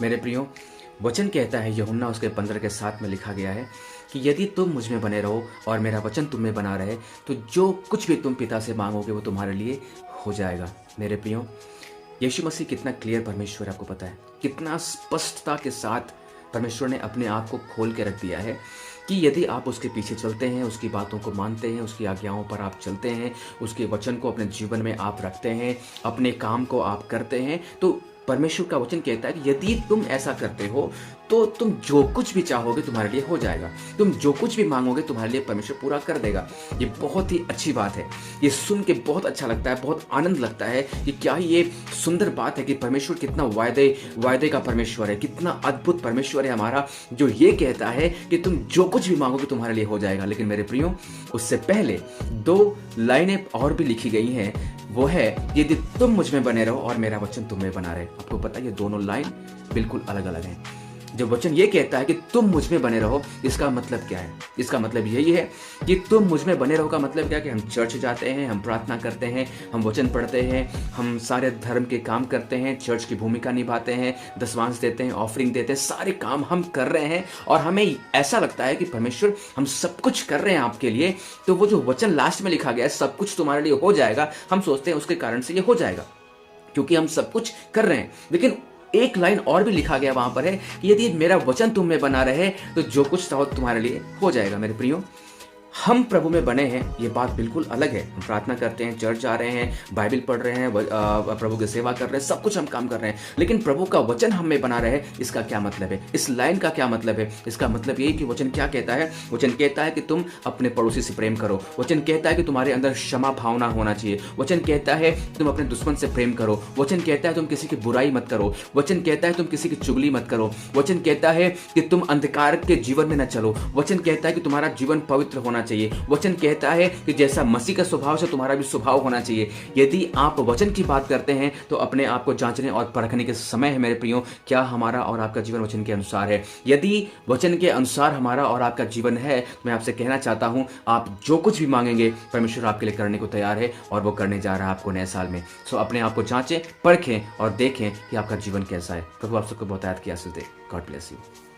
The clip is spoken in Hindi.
मेरे प्रियो, वचन कहता है यूहन्ना उसके 15 के 7 में लिखा गया है कि यदि तुम मुझ में बने रहो और मेरा वचन तुम में बना रहे तो जो कुछ भी तुम पिता से मांगोगे वो तुम्हारे लिए हो जाएगा। मेरे प्रियो, यीशु मसीह कितना क्लियर परमेश्वर आपको पता है, कितना स्पष्टता के साथ परमेश्वर ने अपने आप को खोल के रख दिया है कि यदि आप उसके पीछे चलते हैं, उसकी बातों को मानते हैं, उसकी आज्ञाओं पर आप चलते हैं, उसके वचन को अपने जीवन में आप रखते हैं, अपने काम को आप करते हैं, तो परमेश्वर का वचन कहता है कि यदि तुम ऐसा करते हो तो तुम जो कुछ भी चाहोगे तुम्हारे लिए हो जाएगा। तुम जो कुछ भी मांगोगे तुम्हारे लिए परमेश्वर पूरा कर देगा। ये बहुत ही अच्छी बात है। ये सुन के बहुत अच्छा लगता है, बहुत आनंद लगता है कि क्या ये सुंदर बात है कि परमेश्वर कितना वायदे का परमेश्वर है, कितना अद्भुत परमेश्वर है हमारा, जो ये कहता है कि तुम जो कुछ भी मांगोगे तुम्हारे लिए हो जाएगा। लेकिन मेरे प्रियो, उससे पहले 2 लाइनें और भी लिखी गई हैं, वो है यदि तुम मुझ में बने रहो और मेरा वचन तुम में बना रहे। आपको पता है ये दोनों लाइन बिल्कुल अलग अलग हैं। जब वचन ये कहता है कि तुम मुझ में बने रहो, इसका मतलब क्या है? इसका मतलब यही है कि तुम मुझ में बने रहो का मतलब क्या है कि हम चर्च जाते हैं, हम प्रार्थना करते हैं, हम वचन पढ़ते हैं, हम सारे धर्म के काम करते हैं, चर्च की भूमिका निभाते हैं, दशमांश देते हैं, ऑफरिंग देते हैं, सारे काम हम कर रहे हैं और हमें ऐसा लगता है कि परमेश्वर हम सब कुछ कर रहे हैं आपके लिए। तो वो जो वचन लास्ट में लिखा गया है, सब कुछ तुम्हारे लिए हो जाएगा, हम सोचते हैं उसके कारण से ये हो जाएगा क्योंकि हम सब कुछ कर रहे हैं। लेकिन एक लाइन और भी लिखा गया वहां पर है कि यदि मेरा वचन तुम में बना रहे तो जो कुछ चाहो तुम्हारे लिए हो जाएगा। मेरे प्रियो, हम प्रभु में बने हैं, ये बात बिल्कुल अलग है। हम प्रार्थना करते हैं, चर्च जा रहे हैं, बाइबल पढ़ रहे हैं, प्रभु की सेवा कर रहे हैं, सब कुछ हम काम कर रहे हैं, लेकिन प्रभु का वचन हम में बना रहे, इसका क्या मतलब है? इस लाइन का क्या मतलब है? इसका मतलब यही कि वचन क्या कहता है? वचन कहता है कि तुम अपने पड़ोसी से प्रेम करो। वचन कहता है कि तुम्हारे अंदर क्षमा भावना होना चाहिए। वचन कहता है तुम अपने दुश्मन से प्रेम करो। वचन कहता है तुम किसी की बुराई मत करो। वचन कहता है तुम किसी की चुगली मत करो। वचन कहता है कि तुम अंधकार के जीवन में न चलो। वचन कहता है कि तुम्हारा जीवन पवित्र होना चाहिए। वचन कहता है कि जैसा मसीह का स्वभाव से तुम्हारा भी स्वभाव होना चाहिए। यदि आप वचन की बात करते हैं तो अपने आप को जांचने और परखने के समय है मेरे प्रियो, क्या हमारा और आपका जीवन वचन के अनुसार है? यदि वचन के अनुसार हमारा और आपका जीवन है, मैं आपसे कहना चाहता हूं, आप जो कुछ भी मांगेंगे परमेश्वर आपके लिए करने को तैयार है और वो करने जा रहा है आपको नए साल में। सो अपने आप को जांचें, परखें और देखें कि आपका जीवन कैसा है। प्रभु आप सबको बहुत आयत की आशीष दे। God bless you.